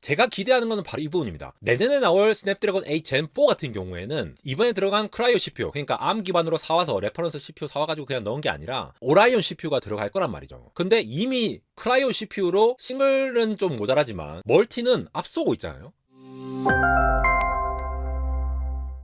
제가 기대하는 거는 바로 이 부분입니다. 내년에 나올 스냅드래곤 8 젠 4 같은 경우에는 이번에 들어간 크라이오 CPU, 그러니까 ARM 기반으로 사와서 레퍼런스 CPU 사와가지고 그냥 넣은 게 아니라 오라이온 CPU가 들어갈 거란 말이죠. 근데 이미 크라이오 CPU로 싱글은 좀 모자라지만 멀티는 앞서고 있잖아요.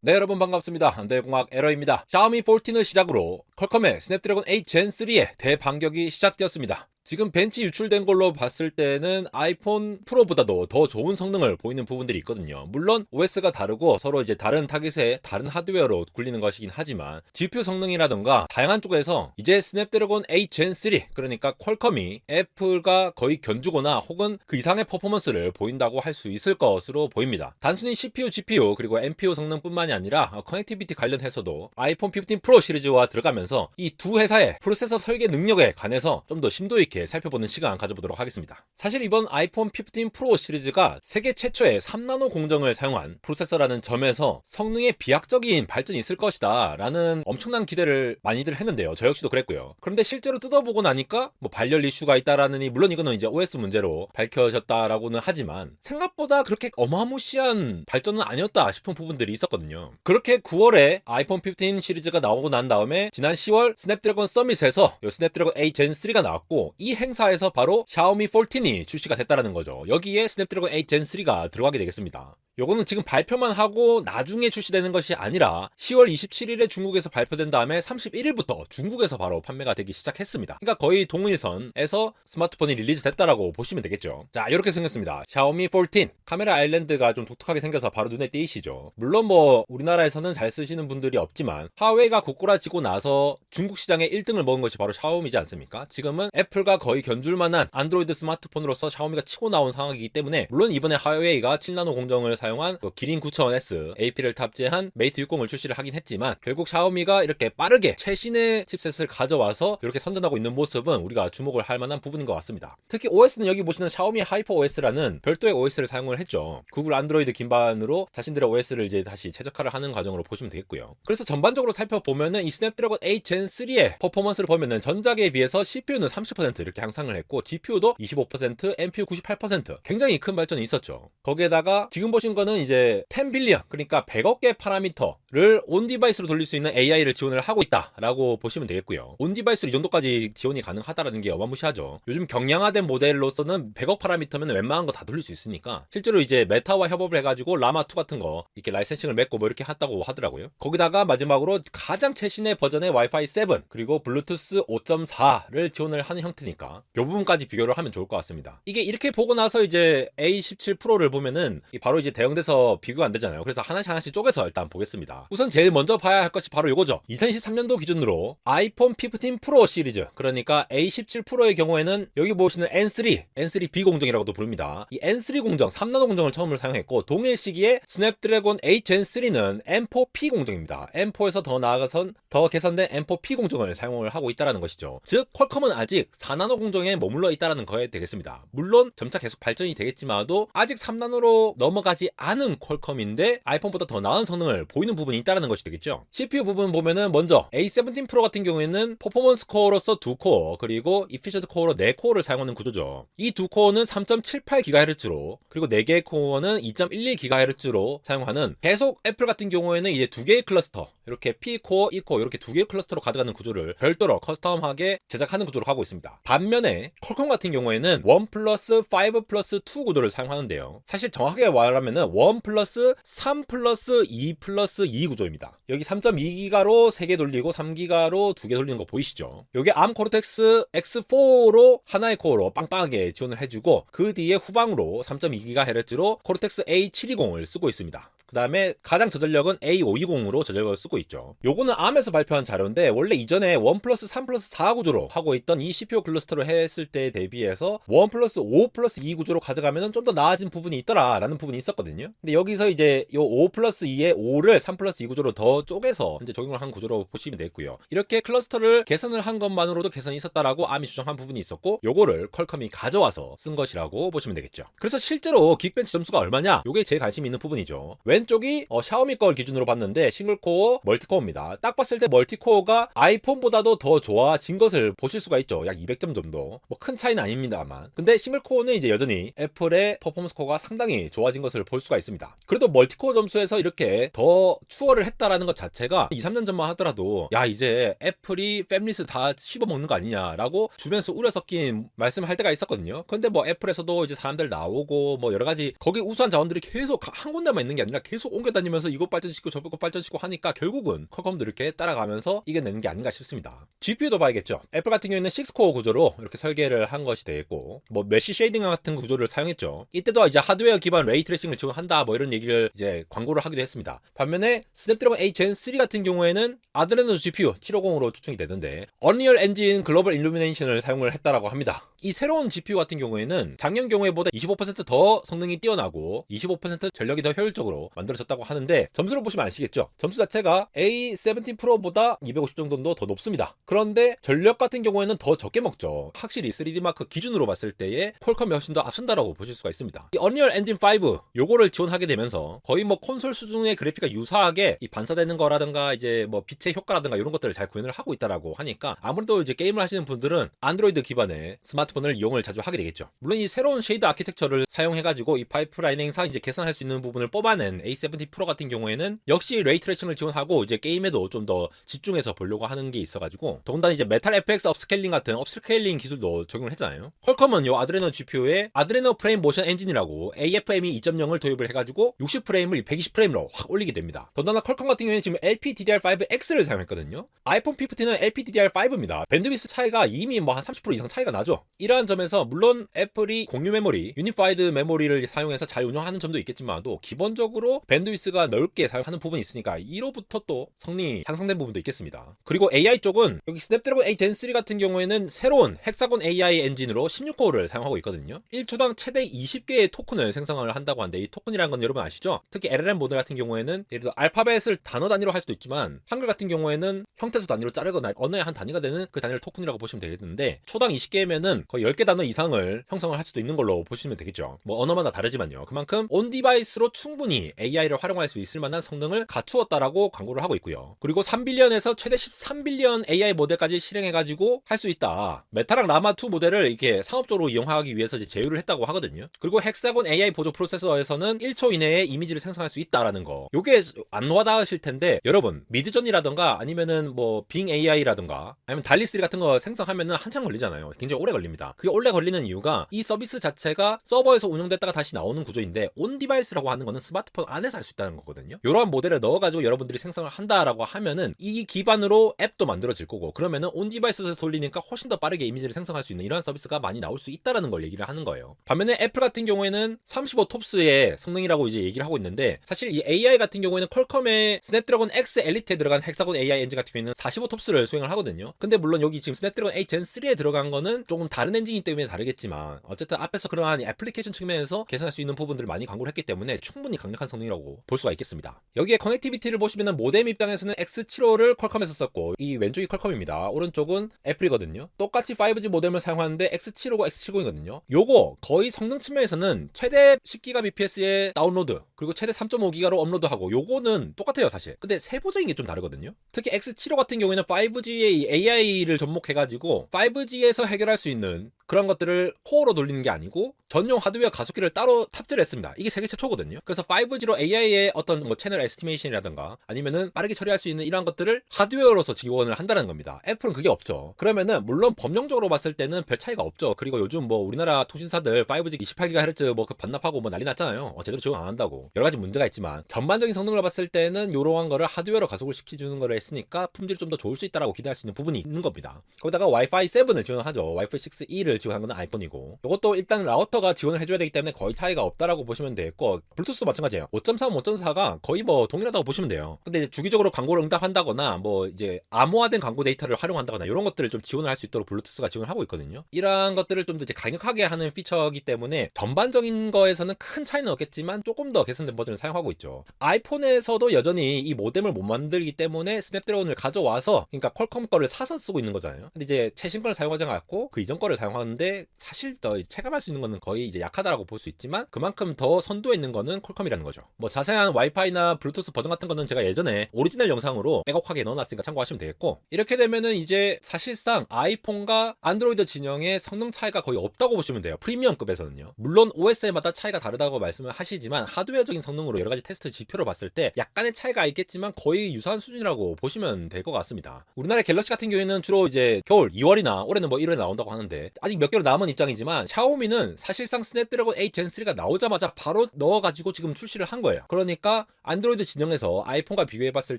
네, 여러분 반갑습니다. 안대공학 에러입니다. 샤오미 14을 시작으로 퀄컴의 스냅드래곤 8 젠 3의 대반격이 시작되었습니다. 지금 벤치 유출된 걸로 봤을 때는 아이폰 프로보다도 더 좋은 성능을 보이는 부분들이 있거든요. 물론 OS가 다르고 서로 이제 다른 타깃의 다른 하드웨어로 굴리는 것이긴 하지만 GPU 성능이라던가 다양한 쪽에서 이제 스냅드래곤 8 젠 3, 그러니까 퀄컴이 애플과 거의 견주거나 혹은 그 이상의 퍼포먼스를 보인다고 할 수 있을 것으로 보입니다. 단순히 CPU, GPU 그리고 NPU 성능뿐만이 아니라 커넥티비티 관련해서도 아이폰 15 프로 시리즈와 들어가면서 이 두 회사의 프로세서 설계 능력에 관해서 좀 더 심도 있게 살펴보는 시간 가져보도록 하겠습니다. 사실 이번 아이폰 15 프로 시리즈가 세계 최초의 3나노 공정을 사용한 프로세서라는 점에서 성능에 비약적인 발전이 있을 것이다 라는 엄청난 기대를 많이들 했는데요. 저 역시도 그랬고요. 그런데 실제로 뜯어보고 나니까 뭐 발열 이슈가 있다라느니, 물론 이거는 이제 OS 문제로 밝혀졌다라고는 하지만 생각보다 그렇게 어마무시한 발전은 아니었다 싶은 부분들이 있었거든요. 그렇게 9월에 아이폰 15 시리즈가 나오고 난 다음에 지난 10월 스냅드래곤 서밋에서 스냅드래곤 8 젠 3가 나왔고, 이 행사에서 바로 샤오미 14이 출시가 됐다라는 거죠. 여기에 스냅드래곤 8 젠 3가 들어가게 되겠습니다. 요거는 지금 발표만 하고 나중에 출시되는 것이 아니라 10월 27일에 중국에서 발표된 다음에 31일부터 중국에서 바로 판매가 되기 시작했습니다. 그러니까 거의 동일선에서 스마트폰이 리리즈됐다라고 보시면 되겠죠. 자, 이렇게 생겼습니다. 샤오미 14 카메라 아일랜드가 좀 독특하게 생겨서 바로 눈에 띄시죠. 물론 뭐 우리나라에서는 잘 쓰시는 분들이 없지만 화웨이가 고꾸라지고 나서 중국 시장에 1등을 먹은 것이 바로 샤오미지 않습니까? 지금은 애플과 거의 견줄 만한 안드로이드 스마트폰으로서 샤오미가 치고 나온 상황이기 때문에, 물론 이번에 화웨이가 7나노 공정을 사용한 기린 9000S AP를 탑재한 메이트 60을 출시를 하긴 했지만, 결국 샤오미가 이렇게 빠르게 최신의 칩셋을 가져와서 이렇게 선전하고 있는 모습은 우리가 주목을 할 만한 부분인 것 같습니다. 특히 OS는 여기 보시는 샤오미 하이퍼 OS라는 별도의 OS를 사용을 했죠. 구글 안드로이드 기반으로 자신들의 OS를 이제 다시 최적화를 하는 과정으로 보시면 되겠고요. 그래서 전반적으로 살펴보면은 이 스냅드래곤 8 젠 3의 퍼포먼스를 보면은 전작에 비해서 CPU는 30% 이렇게 향상을 했고, GPU도 25%, NPU 98%, 굉장히 큰 발전이 있었죠. 거기에다가 지금 보신 거는 이제 10 빌리언, 그러니까 100억 개 파라미터를 온 디바이스로 돌릴 수 있는 AI를 지원을 하고 있다라고 보시면 되겠고요. 온 디바이스로 이 정도까지 지원이 가능하다라는 게 어마무시하죠. 요즘 경량화된 모델로서는 100억 파라미터면 웬만한 거 다 돌릴 수 있으니까, 실제로 이제 메타와 협업을 해가지고 라마2 같은 거 이렇게 라이센싱을 맺고 뭐 이렇게 했다고 하더라고요. 거기다가 마지막으로 가장 최신의 버전의 와이파이 7 그리고 블루투스 5.4를 지원을 하는 형태니까 이 부분까지 비교를 하면 좋을 것 같습니다. 이게 이렇게 보고 나서 이제 A17 프로를 보면은 바로 이제 대응돼서 비교가 안 되잖아요. 그래서 하나씩 쪼개서 일단 보겠습니다. 우선 제일 먼저 봐야 할 것이 바로 이거죠. 2023년도 기준으로 아이폰 15 프로 시리즈, 그러니까 A17 프로의 경우에는 여기 보시는 N3B 공정이라고도 부릅니다. 이 N3 공정, 3나노 공정을 처음으로 사용했고, 동일 시기에 스냅드래곤 8 젠 3는 M4P 공정입니다. M4에서 더 나아가선 더 개선된 M4P 공정을 사용을 하고 있다는 것이죠. 즉 퀄컴은 아직 4나노 공정에 머물러 있다는 거에 되겠습니다. 물론 점차 계속 발전이 되겠지만도 아직 3나노로 넘어가지 않은 퀄컴인데 아이폰보다 더 나은 성능을 보이는 부분이 있다는 것이 되겠죠. CPU 부분 보면은 먼저 A17 프로 같은 경우에는 퍼포먼스 코어로서 2코어 그리고 이피셔드 코어로 4코어를 사용하는 구조죠. 이 두 코어는 3.78GHz로, 그리고 4개의 코어는 2.11GHz로 사용하는, 계속 애플 같은 경우에는 이제 2개의 클러스터, 이렇게 P코어, E코어 이렇게 2개의 클러스터로 가져가는 구조를 별도로 커스텀하게 제작하는 구조로 가고 있습니다. 반면에 퀄컴 같은 경우에는 1 플러스 5 플러스 2 구조를 사용하는데요. 사실 정확하게 말하면은 1 플러스 3 플러스 2 플러스 2 구조입니다. 여기 3.2기가로 3개 돌리고 3기가로 2개 돌리는 거 보이시죠? 여기 ARM 코르텍스 X4로 하나의 코어로 빵빵하게 지원을 해주고, 그 뒤에 후방으로 3.2GHz로 코르텍스 A720을 쓰고 있습니다. 그 다음에 가장 저전력은 A520으로 저전력을 쓰고 있죠. 요거는 ARM에서 발표한 자료인데, 원래 이전에 1 플러스 3 플러스 4 구조로 하고 있던 이 CPU 클러스터를 했을 때에 대비해서 1 플러스 5 플러스 2 구조로 가져가면 좀 더 나아진 부분이 있더라 라는 부분이 있었거든요. 근데 여기서 이제 요 5 플러스 2에 5를 3 플러스 2 구조로 더 쪼개서 이제 적용을 한 구조로 보시면 되겠고요. 이렇게 클러스터를 개선을 한 것만으로도 개선이 있었다라고 ARM이 주장한 부분이 있었고, 요거를 퀄컴이 가져와서 쓴 것이라고 보시면 되겠죠. 그래서 실제로 긱벤치 점수가 얼마냐? 요게 제일 관심 있는 부분이죠. 웬 왼쪽이 샤오미 걸 기준으로 봤는데 싱글코어 멀티코어입니다. 딱 봤을 때 멀티코어가 아이폰보다도 더 좋아진 것을 보실 수가 있죠. 약 200점 정도. 뭐 큰 차이는 아닙니다만. 근데 싱글코어는 이제 여전히 애플의 퍼포먼스 코어가 상당히 좋아진 것을 볼 수가 있습니다. 그래도 멀티코어 점수에서 이렇게 더 추월을 했다라는 것 자체가 2, 3년 전만 하더라도 야 이제 애플이 팹리스 다 씹어먹는 거 아니냐라고 주변에서 우려 섞인 말씀을 할 때가 있었거든요. 근데 뭐 애플에서도 이제 사람들 나오고 뭐 여러 가지 거기 우수한 자원들이 계속 한 군데만 있는 게 아니라 계속 옮겨 다니면서 이것 발전시키고 저것 발전시키고 하니까 결국은 퀄컴도 이렇게 따라가면서 이겨내는 게 아닌가 싶습니다. GPU도 봐야겠죠. 애플 같은 경우에는 6코어 구조로 이렇게 설계를 한 것이 되겠고 뭐 메쉬 쉐이딩 같은 구조를 사용했죠. 이때도 이제 하드웨어 기반 레이 트레이싱을 지원한다 뭐 이런 얘기를 이제 광고를 하기도 했습니다. 반면에 스냅드래곤 8 젠 3 같은 경우에는 아드레노 GPU 750으로 추측이 되는데 언리얼 엔진 글로벌 일루미네이션을 사용을 했다라고 합니다. 이 새로운 GPU 같은 경우에는 작년 경우에보다 25% 더 성능이 뛰어나고 25% 전력이 더 효율적으로 만들어졌다고 하는데 점수를 보시면 아시겠죠? 점수 자체가 A17 프로보다 250 정도 더 높습니다. 그런데 전력 같은 경우에는 더 적게 먹죠. 확실히 3D 마크 기준으로 봤을 때에 퀄컴이 훨씬 더 앞선다라고 보실 수가 있습니다. 이 언리얼 엔진 5 요거를 지원하게 되면서 거의 뭐 콘솔 수준의 그래픽과 유사하게 이 반사되는 거라든가 이제 뭐 빛의 효과라든가 이런 것들을 잘 구현을 하고 있다라고 하니까 아무래도 이제 게임을 하시는 분들은 안드로이드 기반의 스마트폰을 이용을 자주 하게 되겠죠. 물론 이 새로운 쉐이드 아키텍처를 사용해가지고 이 파이프라인행상 이제 개선할 수 있는 부분을 뽑아낸 A17 프로 같은 경우에는 역시 레이 트레이싱을 지원하고 이제 게임에도 좀 더 집중해서 보려고 하는 게 있어가지고 더군다나 이제 메탈 FX 업스케일링 같은 업스케일링 기술도 적용을 했잖아요. 퀄컴은 요 아드레노 GPU에 아드레노 프레임 모션 엔진이라고 AFME 2.0을 도입을 해가지고 60프레임을 120프레임으로 확 올리게 됩니다. 더군다나 퀄컴 같은 경우에는 지금 LPDDR5X를 사용했거든요. 아이폰 15는 LPDDR5입니다. 밴드위스 차이가 이미 뭐 한 30% 이상 차이가 나죠. 이러한 점에서 물론 애플이 공유 메모리, 유니파이드 메모리를 사용해서 잘 운영하는 점도 있겠지만도 기본적으로 밴드위스가 넓게 사용하는 부분이 있으니까 이로부터 또 성능이 향상된 부분도 있겠습니다. 그리고 AI 쪽은 여기 스냅드래곤 8 젠 3 같은 경우에는 새로운 헥사곤 AI 엔진으로 16코어를 사용하고 있거든요. 1초당 최대 20개의 토큰을 생성을 한다고 하는데 이 토큰이라는 건 여러분 아시죠? 특히 LLM 모델 같은 경우에는 예를 들어 알파벳을 단어 단위로 할 수도 있지만 한글 같은 경우에는 형태수 단위로 자르거나 언어의 한 단위가 되는 그 단위를 토큰이라고 보시면 되겠는데 초당 20개면은 거의 10개 단어 이상을 형성을 할 수도 있는 걸로 보시면 되겠죠. 뭐 언어마다 다르지만요. 그만큼 온 디바이스로 충분히 AI를 활용할 수 있을 만한 성능을 갖추었다라고 광고를 하고 있고요. 그리고 3빌리언에서 최대 13빌리언 AI 모델까지 실행해가지고 할 수 있다. 메타랑 라마2 모델을 이렇게 상업적으로 이용하기 위해서 이제 제휴를 했다고 하거든요. 그리고 헥사곤 AI 보조 프로세서에서는 1초 이내에 이미지를 생성할 수 있다라는 거. 요게 안 와닿으실 텐데 여러분 미드전이라던가 아니면은 뭐 빙 AI라던가 아니면 달리3 같은 거 생성하면은 한참 걸리잖아요. 굉장히 오래 걸립니다. 그게 오래 걸리는 이유가 이 서비스 자체가 서버에서 운영됐다가 다시 나오는 구조인데 온 디바이스라고 하는 거는 스마트폰 안에서 할 수 있다는 거거든요. 이러한 모델을 넣어가지고 여러분들이 생성을 한다라고 하면은 이 기반으로 앱도 만들어질 거고 그러면은 온 디바이스에서 돌리니까 훨씬 더 빠르게 이미지를 생성할 수 있는 이러한 서비스가 많이 나올 수 있다라는 걸 얘기를 하는 거예요. 반면에 애플 같은 경우에는 35 톱스의 성능이라고 이제 얘기를 하고 있는데 사실 이 AI 같은 경우에는 퀄컴의 스냅드래곤 X 엘리트에 들어간 헥사곤 AI 엔진 같은 경우에는 45 톱스를 수행을 하거든요. 근데 물론 여기 지금 스냅드래곤 8 젠 3에 들어간 거는 조금 다른 엔진이기 때문에 다르겠지만 어쨌든 앞에서 그러한 애플리케이션 측면에서 개선할 수 있는 부분들을 많이 광고를 했기 때문에 충분히 강력한 성능이라고 볼 수가 있겠습니다. 여기에 커넥티비티를 보시면은 모뎀 입장에서는 X75를 퀄컴에서 썼고 이 왼쪽이 퀄컴입니다. 오른쪽은 애플이거든요. 똑같이 5G 모뎀을 사용하는데 X75가 X70이거든요. 요거 거의 성능 측면에서는 최대 10GBps의 다운로드 그리고 최대 3.5GB로 업로드하고 요거는 똑같아요 사실. 근데 세부적인 게 좀 다르거든요. 특히 X75 같은 경우에는 5G의 AI를 접목해가지고 5G에서 해결할 수 있는 그런 것들을 코어로 돌리는 게 아니고 전용 하드웨어 가속기를 따로 탑재를 했습니다. 이게 세계 최초거든요. 그래서 5G로 AI의 어떤 뭐 채널 에스티메이션이라든가 아니면은 빠르게 처리할 수 있는 이러한 것들을 하드웨어로서 지원을 한다는 겁니다. 애플은 그게 없죠. 그러면은 물론 법령적으로 봤을 때는 별 차이가 없죠. 그리고 요즘 뭐 우리나라 통신사들 5G 28GHz 뭐 그 반납하고 뭐 난리 났잖아요. 제대로 적용 안 한다고. 여러 가지 문제가 있지만 전반적인 성능을 봤을 때는 요러한 거를 하드웨어로 가속을 시켜주는 거를 했으니까 품질이 좀 더 좋을 수 있다라고 기대할 수 있는 부분이 있는 겁니다. 거기다가 와이파이 7을 지원하죠. 와이파이 6E를 지원한 건 아이폰이고 이것도 일단 라우터가 지원을 해줘야 되기 때문에 거의 차이가 없다라고 보시면 되겠고 블루투스도 마찬가지예요. 5.3, 5.4가 거의 뭐 동일하다고 보시면 돼요. 근데 이제 주기적으로 광고를 응답한다거나 뭐 이제 암호화된 광고 데이터를 활용한다거나 이런 것들을 좀 지원을 할 수 있도록 블루투스가 지원을 하고 있거든요. 이러한 것들을 좀 더 이제 강력하게 하는 피처이기 때문에 전반적인 거에서는 큰 차이는 없겠지만 조금 더 개선된 버전을 사용하고 있죠. 아이폰에서도 여전히 이 모뎀을 못 만들기 때문에 스냅드래곤을 가져와서 그러니까 퀄컴 거를 사서 쓰고 있는 거잖아요. 근데 이제 최신 걸 사용하지 않았고 그 이전 거를 사용하는 강한데 사실 더 체감할 수 있는 거는 거의 이제 약하다라고 볼 수 있지만 그만큼 더 선두에 있는 거는 퀄컴이라는 거죠. 뭐 자세한 와이파이나 블루투스 버전 같은 거는 제가 예전에 오리지널 영상으로 빼곡하게 넣어놨으니까 참고하시면 되겠고, 이렇게 되면은 이제 사실상 아이폰과 안드로이드 진영의 성능 차이가 거의 없다고 보시면 돼요. 프리미엄급에서는요. 물론 OS마다 차이가 다르다고 말씀을 하시지만 하드웨어적인 성능으로 여러 가지 테스트 지표로 봤을 때 약간의 차이가 있겠지만 거의 유사한 수준이라고 보시면 될 것 같습니다. 우리나라의 갤럭시 같은 경우에는 주로 이제 겨울 2월이나 올해는 뭐 1월에 나온다고 하는데 아직 몇 개월 남은 입장이지만, 샤오미는 사실상 스냅드래곤 8 젠 3가 나오자마자 바로 넣어가지고 지금 출시를 한 거예요. 그러니까 안드로이드 진영에서 아이폰과 비교해봤을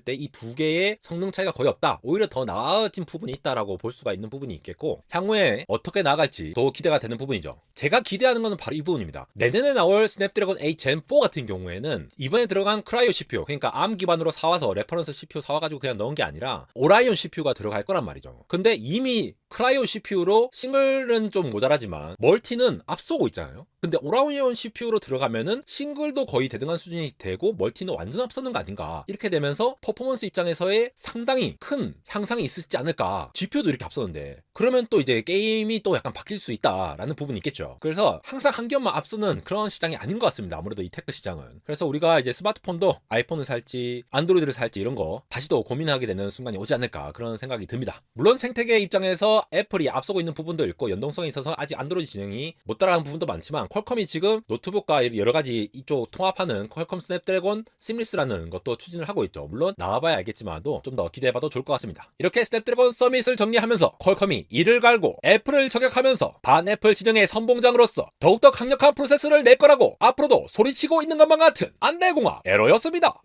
때 이 두 개의 성능 차이가 거의 없다, 오히려 더 나아진 부분이 있다라고 볼 수가 있는 부분이 있겠고, 향후에 어떻게 나아갈지 더 기대가 되는 부분이죠. 제가 기대하는 것은 바로 이 부분입니다. 내년에 나올 스냅드래곤 8 젠 4 같은 경우에는 이번에 들어간 크라이오 CPU, 그러니까 ARM 기반으로 사와서 레퍼런스 CPU 사와가지고 그냥 넣은 게 아니라 오라이온 CPU가 들어갈 거란 말이죠. 근데 이미 크라이오 CPU로 싱글은 좀 모자라지만 멀티는 앞서고 있잖아요. 근데 오라이온 CPU로 들어가면은 싱글도 거의 대등한 수준이 되고 멀티는 완전 앞서는 거 아닌가, 이렇게 되면서 퍼포먼스 입장에서의 상당히 큰 향상이 있을지 않을까. GPU도 이렇게 앞서는데 그러면 또 이제 게임이 또 약간 바뀔 수 있다라는 부분이 있겠죠. 그래서 항상 한 겹만 앞서는 그런 시장이 아닌 것 같습니다. 아무래도 이 테크 시장은. 그래서 우리가 이제 스마트폰도 아이폰을 살지 안드로이드를 살지 이런 거 다시 또 고민하게 되는 순간이 오지 않을까, 그런 생각이 듭니다. 물론 생태계 입장에서 애플이 앞서고 있는 부분도 있고 연동성이 있어서 아직 안드로이드 진영이 못 따라가는 부분도 많지만, 퀄컴이 지금 노트북과 여러 가지 이쪽 통합하는 퀄컴 스냅드래곤 시밀리스라는 것도 추진을 하고 있죠. 물론 나와봐야 알겠지만도 좀 더 기대해봐도 좋을 것 같습니다. 이렇게 스냅드래곤 서밋을 정리하면서 퀄컴이 이를 갈고 애플을 저격하면서 반애플 진영의 선봉장으로서 더욱더 강력한 프로세서를 낼 거라고 앞으로도 소리치고 있는 것만 같은 안대공학 에러였습니다.